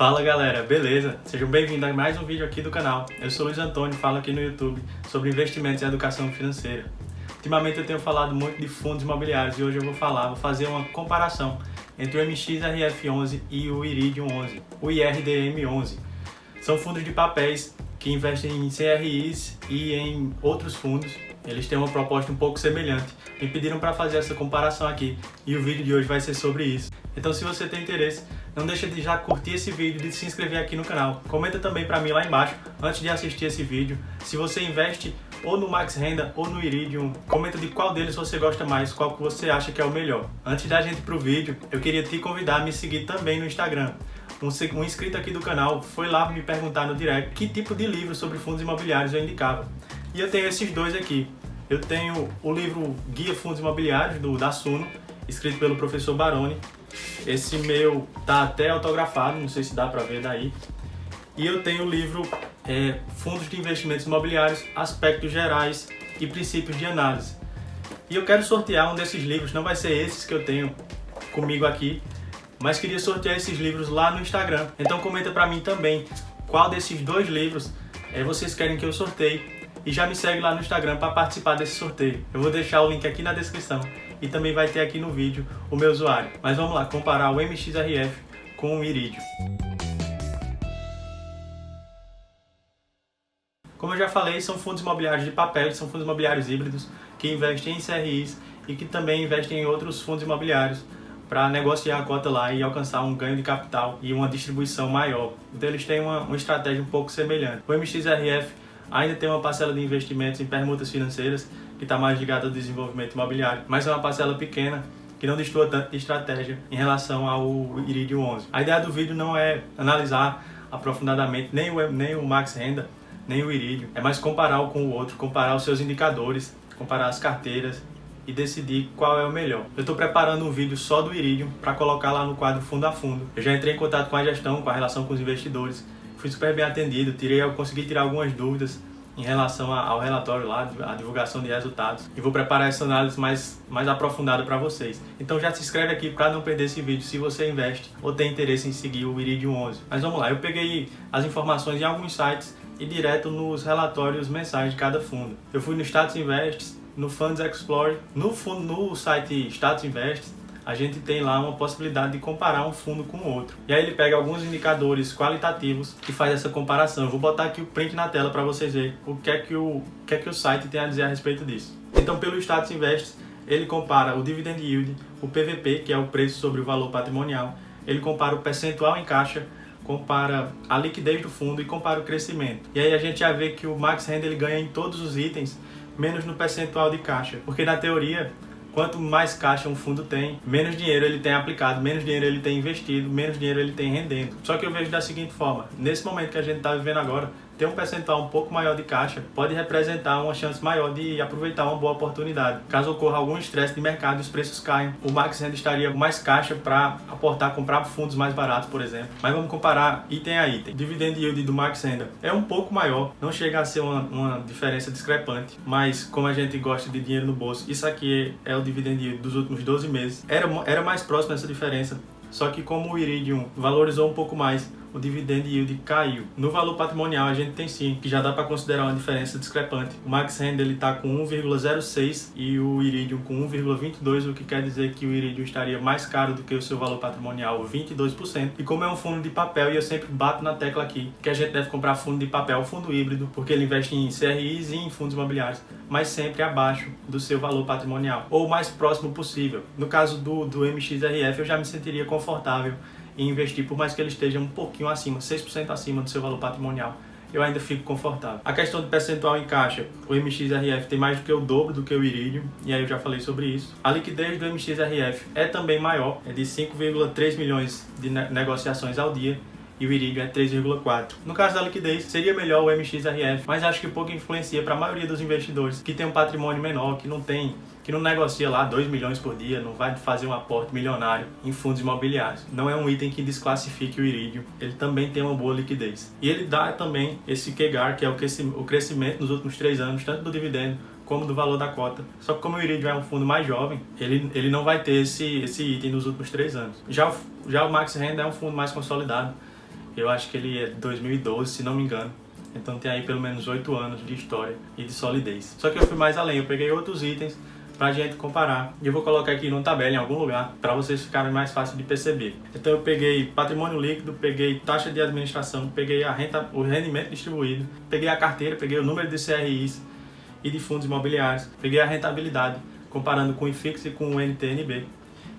Fala galera, beleza? Sejam bem-vindos a mais um vídeo aqui do canal. Eu sou Luiz Antônio, falo aqui no YouTube sobre investimentos e educação financeira. Ultimamente eu tenho falado muito de fundos imobiliários e hoje eu vou fazer uma comparação entre o MXRF11 e o Iridium 11, o IRDM11. São fundos de papéis que investem em CRIs e em outros fundos. Eles têm uma proposta um pouco semelhante. Me pediram para fazer essa comparação aqui e o vídeo de hoje vai ser sobre isso. Então, se você tem interesse, não deixa de já curtir esse vídeo e de se inscrever aqui no canal. Comenta também para mim lá embaixo, antes de assistir esse vídeo, se você investe ou no Max Renda ou no Iridium. Comenta de qual deles você gosta mais, qual que você acha que é o melhor. Antes da gente ir pro vídeo, eu queria te convidar a me seguir também no Instagram. Um inscrito aqui do canal foi lá me perguntar no direct que tipo de livro sobre fundos imobiliários eu indicava. E eu tenho esses dois aqui. Eu tenho o livro Guia Fundos Imobiliários, da Suno, escrito pelo professor Baroni. Esse meu tá até autografado, não sei se dá para ver daí. E eu tenho o livro Fundos de Investimentos Imobiliários, Aspectos Gerais e Princípios de Análise. E eu quero sortear um desses livros, não vai ser esses que eu tenho comigo aqui, mas queria sortear esses livros lá no Instagram. Então comenta para mim também qual desses dois livros vocês querem que eu sorteie. E já me segue lá no Instagram para participar desse sorteio. Eu vou deixar o link aqui na descrição e também vai ter aqui no vídeo o meu usuário. Mas vamos lá, comparar o MXRF com o Iridium. Como eu já falei, são fundos imobiliários de papel, são fundos imobiliários híbridos que investem em CRIs e que também investem em outros fundos imobiliários para negociar a cota lá e alcançar um ganho de capital e uma distribuição maior. Então eles têm uma estratégia um pouco semelhante. O MXRF ainda tem uma parcela de investimentos em permutas financeiras, que está mais ligada ao desenvolvimento imobiliário, mas é uma parcela pequena, que não destoa tanto de estratégia em relação ao Iridium 11. A ideia do vídeo não é analisar aprofundadamente nem o Max Renda, nem o Iridium, é mais comparar um com o outro, comparar os seus indicadores, comparar as carteiras e decidir qual é o melhor. Eu estou preparando um vídeo só do Iridium para colocar lá no quadro Fundo a Fundo. Eu já entrei em contato com a gestão, com a relação com os investidores, fui super bem atendido, consegui tirar algumas dúvidas em relação ao relatório lá, a divulgação de resultados, e vou preparar essa análise mais aprofundada para vocês. Então já se inscreve aqui para não perder esse vídeo se você investe ou tem interesse em seguir o Iridium 11. Mas vamos lá, eu peguei as informações em alguns sites e direto nos relatórios mensais de cada fundo. Eu fui no Status Invest, no Funds Explorer, no site Status Invest, a gente tem lá uma possibilidade de comparar um fundo com o outro. E aí ele pega alguns indicadores qualitativos e faz essa comparação. Eu vou botar aqui o print na tela para vocês verem o que é que o site tem a dizer a respeito disso. Então, pelo Status Invest, ele compara o Dividend Yield, o PVP, que é o preço sobre o valor patrimonial, ele compara o percentual em caixa, compara a liquidez do fundo e compara o crescimento. E aí a gente já vê que o Max Renda ele ganha em todos os itens, menos no percentual de caixa. Porque na teoria, quanto mais caixa um fundo tem, menos dinheiro ele tem aplicado, menos dinheiro ele tem investido, menos dinheiro ele tem rendendo. Só que eu vejo da seguinte forma, nesse momento que a gente está vivendo agora, ter um percentual um pouco maior de caixa pode representar uma chance maior de aproveitar uma boa oportunidade. Caso ocorra algum estresse de mercado e os preços caiam, o Max Renda estaria com mais caixa para aportar, comprar fundos mais baratos, por exemplo. Mas vamos comparar item a item. Dividend Yield do Max Renda é um pouco maior, não chega a ser uma diferença discrepante, mas como a gente gosta de dinheiro no bolso, isso aqui é o Dividend Yield dos últimos 12 meses. Era mais próximo dessa diferença, só que como o Iridium valorizou um pouco mais, o Dividend Yield caiu. No valor patrimonial a gente tem sim, que já dá para considerar uma diferença discrepante. O Max Renda ele está com 1,06 e o Iridium com 1,22, o que quer dizer que o Iridium estaria mais caro do que o seu valor patrimonial, 22%. E como é um fundo de papel, e eu sempre bato na tecla aqui, que a gente deve comprar fundo de papel, fundo híbrido, porque ele investe em CRIs e em fundos imobiliários, mas sempre abaixo do seu valor patrimonial, ou o mais próximo possível. No caso do MXRF, eu já me sentiria confortável em investir, por mais que ele esteja um pouquinho acima, 6% acima do seu valor patrimonial, eu ainda fico confortável. A questão de percentual em caixa, o MXRF tem mais do que o dobro do que o Iridium, e aí eu já falei sobre isso. A liquidez do MXRF é também maior, é de 5,3 milhões de negociações ao dia, e o Iridium é 3,4. No caso da liquidez, seria melhor o MXRF, mas acho que pouco influencia para a maioria dos investidores que tem um patrimônio menor, que não negocia lá 2 milhões por dia, não vai fazer um aporte milionário em fundos imobiliários. Não é um item que desclassifique o Iridium, ele também tem uma boa liquidez. E ele dá também esse CAGR, que é o crescimento nos últimos 3 anos, tanto do dividendo como do valor da cota. Só que como o Iridium é um fundo mais jovem, ele não vai ter esse item nos últimos 3 anos. Já o Max Renda é um fundo mais consolidado, Eu acho que ele é de 2012, se não me engano. Então tem aí pelo menos 8 anos de história e de solidez. Só que eu fui mais além, eu peguei outros itens pra gente comparar. E eu vou colocar aqui numa tabela em algum lugar para vocês ficarem mais fácil de perceber. Então eu peguei patrimônio líquido, peguei taxa de administração, peguei o rendimento distribuído, peguei a carteira, peguei o número de CRIs e de fundos imobiliários, peguei a rentabilidade, comparando com o IFIX e com o NTNB.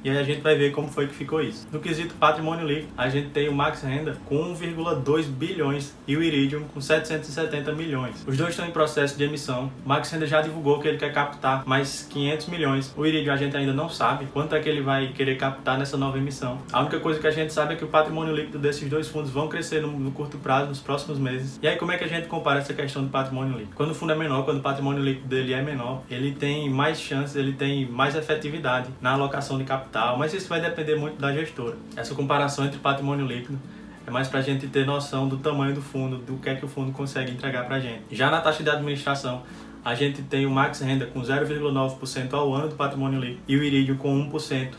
E aí a gente vai ver como foi que ficou isso. No quesito patrimônio líquido, a gente tem o Max Renda com 1,2 bilhões e o Iridium com 770 milhões. Os dois estão em processo de emissão. O Max Renda já divulgou que ele quer captar mais 500 milhões. O Iridium a gente ainda não sabe quanto é que ele vai querer captar nessa nova emissão. A única coisa que a gente sabe é que o patrimônio líquido desses dois fundos vão crescer no curto prazo, nos próximos meses. E aí como é que a gente compara essa questão do patrimônio líquido? Quando o fundo é menor, quando o patrimônio líquido dele é menor, ele tem mais chances, ele tem mais efetividade na alocação de capital. Mas isso vai depender muito da gestora. Essa comparação entre patrimônio líquido é mais para a gente ter noção do tamanho do fundo, do que é que o fundo consegue entregar para a gente. Já na taxa de administração, a gente tem o Max Renda com 0,9% ao ano do patrimônio líquido e o Iridium com 1%,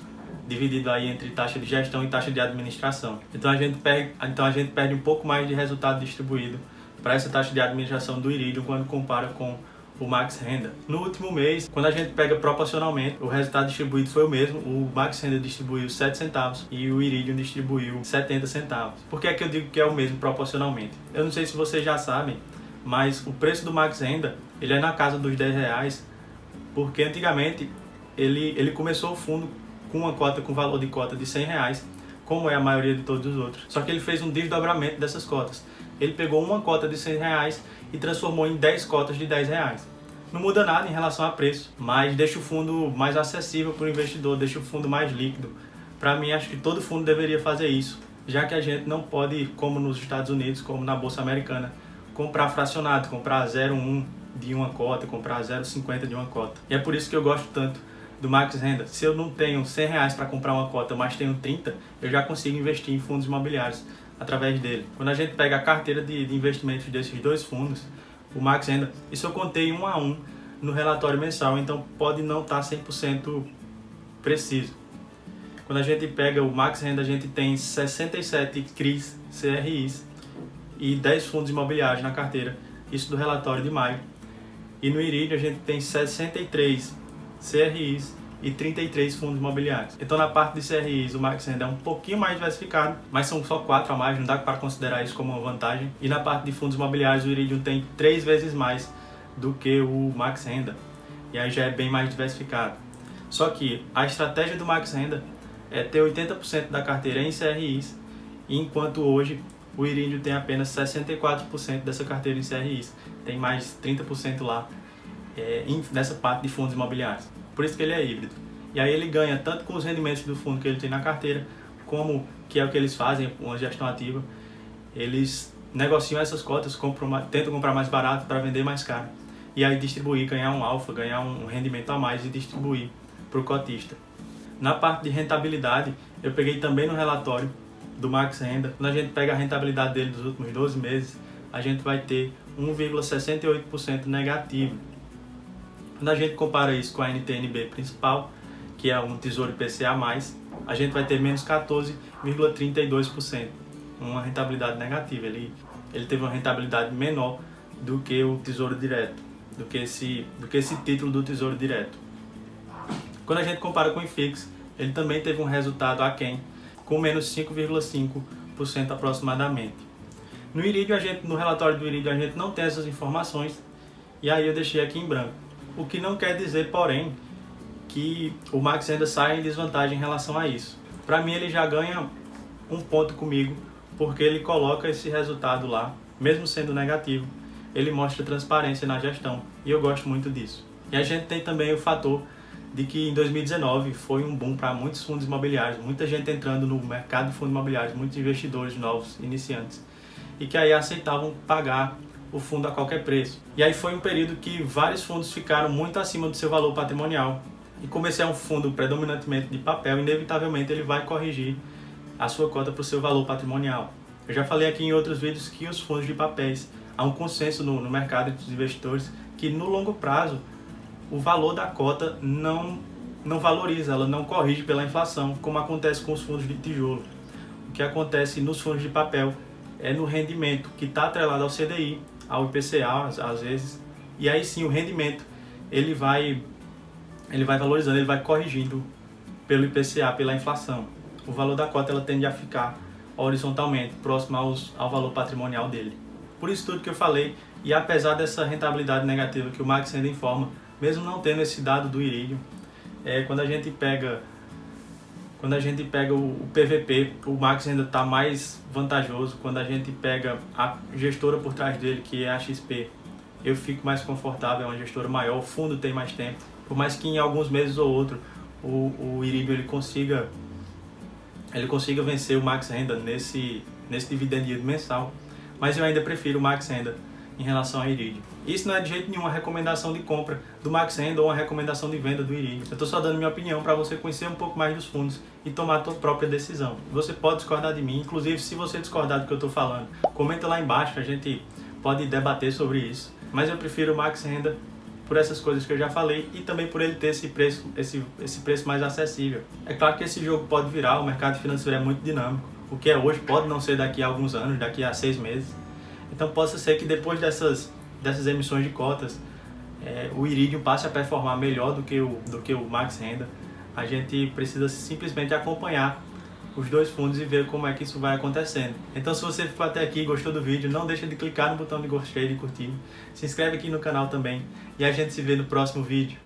dividido aí entre taxa de gestão e taxa de administração. Então a gente perde um pouco mais de resultado distribuído para essa taxa de administração do Iridium quando compara com o Max Renda. No último mês, quando a gente pega proporcionalmente, o resultado distribuído foi o mesmo. O Max Renda distribuiu 7 centavos e o Iridium distribuiu 70 centavos. Por que é que eu digo que é o mesmo proporcionalmente? Eu não sei se vocês já sabem, mas o preço do Max Renda, ele é na casa dos R$10, porque antigamente ele começou o fundo com uma cota, com valor de cota de R$100, como é a maioria de todos os outros. Só que ele fez um desdobramento dessas cotas. Ele pegou uma cota de R$100 e transformou em 10 cotas de R$10. Não muda nada em relação a preço, mas deixa o fundo mais acessível para o investidor, deixa o fundo mais líquido. Para mim, acho que todo fundo deveria fazer isso, já que a gente não pode, como nos Estados Unidos, como na Bolsa Americana, comprar fracionado, comprar 0,1 de uma cota, comprar 0,50 de uma cota. E é por isso que eu gosto tanto do Max Renda. Se eu não tenho R$100 para comprar uma cota, mas tenho 30, eu já consigo investir em fundos imobiliários através dele. Quando a gente pega a carteira de investimentos desses dois fundos, o Max Renda, isso eu contei 1 a 1 no relatório mensal, então pode não estar 100% preciso. Quando a gente pega o Max Renda, a gente tem 67 CRIs e 10 fundos imobiliários na carteira, isso do relatório de maio. E no Iridium a gente tem 63 CRIs e 33 fundos imobiliários. Então na parte de CRIs o Max Renda é um pouquinho mais diversificado, mas são só 4 a mais, não dá para considerar isso como uma vantagem. E na parte de fundos imobiliários o Iridium tem 3 vezes mais do que o Max Renda, e aí já é bem mais diversificado. Só que a estratégia do Max Renda é ter 80% da carteira em CRIs, enquanto hoje o Iridium tem apenas 64% dessa carteira em CRIs, tem mais 30% lá nessa parte de fundos imobiliários. Por isso que ele é híbrido. E aí ele ganha tanto com os rendimentos do fundo que ele tem na carteira, como que é o que eles fazem, uma gestão ativa. Eles negociam essas cotas, tentam comprar mais barato para vender mais caro. E aí distribuir, ganhar um alfa, ganhar um rendimento a mais e distribuir para o cotista. Na parte de rentabilidade, eu peguei também no relatório do Max Renda. Quando a gente pega a rentabilidade dele dos últimos 12 meses, a gente vai ter 1,68% negativo. Quando a gente compara isso com a NTNB principal, que é um Tesouro IPCA+, a gente vai ter menos 14,32%, uma rentabilidade negativa. Ele teve uma rentabilidade menor do que o Tesouro Direto, do que esse título do Tesouro Direto. Quando a gente compara com o IFIX, ele também teve um resultado aquém, com menos 5,5% aproximadamente. No Iridium, no relatório do Iridium, a gente não tem essas informações, e aí eu deixei aqui em branco. O que não quer dizer, porém, que o Max Renda sai em desvantagem em relação a isso. Para mim, ele já ganha um ponto comigo, porque ele coloca esse resultado lá, mesmo sendo negativo, ele mostra transparência na gestão, e eu gosto muito disso. E a gente tem também o fator de que em 2019 foi um boom para muitos fundos imobiliários, muita gente entrando no mercado de fundos imobiliários, muitos investidores novos, iniciantes, e que aí aceitavam pagar o fundo a qualquer preço. E aí foi um período que vários fundos ficaram muito acima do seu valor patrimonial. E como esse é um fundo predominantemente de papel, inevitavelmente ele vai corrigir a sua cota para o seu valor patrimonial. Eu já falei aqui em outros vídeos que os fundos de papéis, há um consenso no mercado dos investidores que no longo prazo o valor da cota não valoriza, ela não corrige pela inflação, como acontece com os fundos de tijolo. O que acontece nos fundos de papel é no rendimento que está atrelado ao CDI, ao IPCA às vezes, e aí sim o rendimento ele vai valorizando, ele vai corrigindo pelo IPCA, pela inflação. O valor da cota ela tende a ficar horizontalmente, próximo ao valor patrimonial dele. Por isso tudo que eu falei, e apesar dessa rentabilidade negativa que o Max Renda informa, mesmo não tendo esse dado do Iridium, quando a gente pega o PVP, o Max ainda está mais vantajoso. Quando a gente pega a gestora por trás dele, que é a XP, eu fico mais confortável, é uma gestora maior, o fundo tem mais tempo. Por mais que em alguns meses ou outro o Iridium ele consiga vencer o Max Renda nesse dividend yield mensal, mas eu ainda prefiro o Max Renda em relação ao Iridium. Isso não é de jeito nenhum uma recomendação de compra do Max Renda ou uma recomendação de venda do Iridium. Eu estou só dando minha opinião para você conhecer um pouco mais dos fundos e tomar a sua própria decisão. Você pode discordar de mim, inclusive se você discordar do que eu estou falando, comenta lá embaixo, a gente pode debater sobre isso. Mas eu prefiro o Max Renda por essas coisas que eu já falei e também por ele ter esse preço mais acessível. É claro que esse jogo pode virar, o mercado financeiro é muito dinâmico. O que é hoje pode não ser daqui a alguns anos, daqui a 6 meses. Então possa ser que depois dessas emissões de cotas, o Iridium passe a performar melhor do que o Max Renda. A gente precisa simplesmente acompanhar os dois fundos e ver como é que isso vai acontecendo. Então se você ficou até aqui e gostou do vídeo, não deixa de clicar no botão de gostei e de curtir. Se inscreve aqui no canal também e a gente se vê no próximo vídeo.